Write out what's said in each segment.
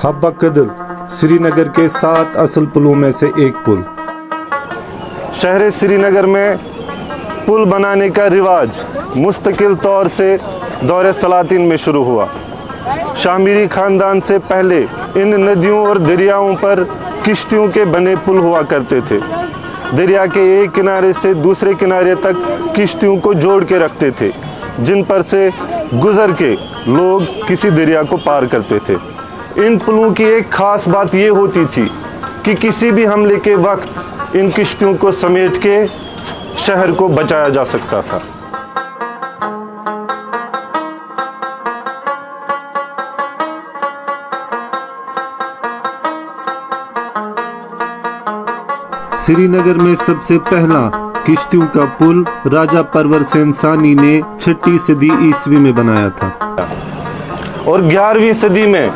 हब्बा कदल श्रीनगर के 7 असल पुलों में से एक पुल। शहर श्रीनगर में पुल बनाने का रिवाज मुस्तकिल तौर से दौरे सलातीन में शुरू हुआ। शामिरी ख़ानदान से पहले इन नदियों और दरियाओं पर किश्तियों के बने पुल हुआ करते थे। दरिया के एक किनारे से दूसरे किनारे तक किश्तियों को जोड़ के रखते थे, जिन पर से गुजर के लोग किसी दरिया को पार करते थे। इन पुलों की एक ख़ास बात ये होती थी कि किसी भी हमले के वक्त इन किश्तियों को समेट के शहर को बचाया जा सकता था। श्रीनगर में सबसे पहला किश्तियों का पुल राजा परवर सेन सानी ने 6वीं सदी ईस्वी में बनाया था और 11वीं सदी में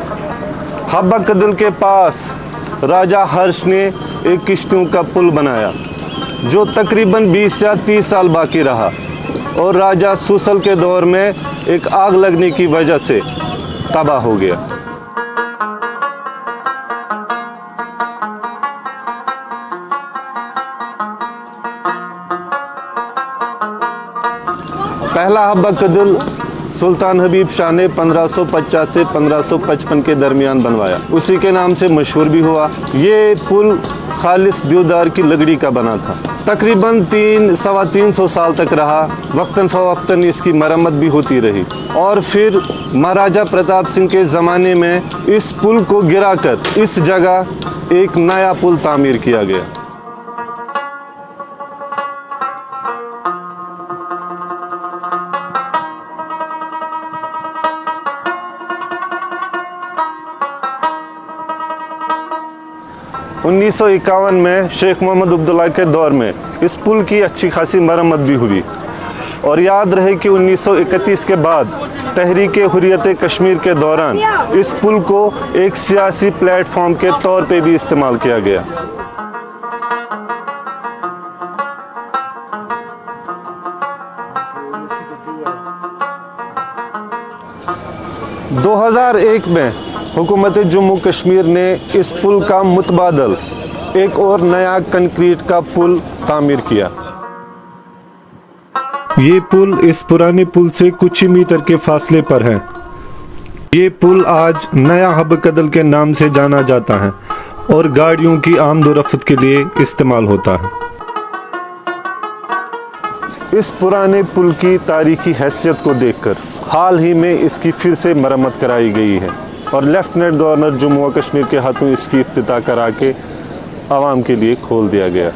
हब्बा कदल के पास राजा हर्ष ने एक किश्तियों का पुल बनाया, जो तकरीबन 20 या 30 साल बाकी रहा और राजा सुसल के दौर में एक आग लगने की वजह से तबाह हो गया। पहला हब्बा कदल सुल्तान हबीब शाह ने 1550 से 1555 के दरमियान बनवाया। उसी के नाम से मशहूर भी हुआ। ये पुल खालिस देवदार की लकड़ी का बना था। तकरीबन 300-325 साल तक रहा। वक्तन फ़वक्तन इसकी मरम्मत भी होती रही और फिर महाराजा प्रताप सिंह के ज़माने में इस पुल को गिराकर इस जगह एक नया पुल तामीर किया गया। उन्नीस 1951 में शेख मोहम्मद अब्दुल्ला के दौर में इस पुल की अच्छी खासी मरम्मत भी हुई। और याद रहे कि 1931 के बाद तहरीक हुर्रियत कश्मीर के दौरान इस पुल को एक सियासी प्लेटफॉर्म के तौर पे भी इस्तेमाल किया गया। दो 2001 में हुकूमत जम्मू कश्मीर ने इस पुल का मुतबादल एक और नया कंक्रीट का पुल तामीर किया। ये पुल इस पुराने पुल से कुछ ही मीटर के फासले पर है। ये पुल आज नया हब्बा कदल के नाम से जाना जाता है और गाड़ियों की आमदोरफ्त के लिए इस्तेमाल होता है। इस पुराने पुल की तारीखी हैसियत को देखकर हाल ही में इसकी फिर से मरम्मत कराई गई है और लेफ्टिनेंट गवर्नर जम्मू व कश्मीर के हाथों इसकी इफ्तिताह करा के आवाम के लिए खोल दिया गया।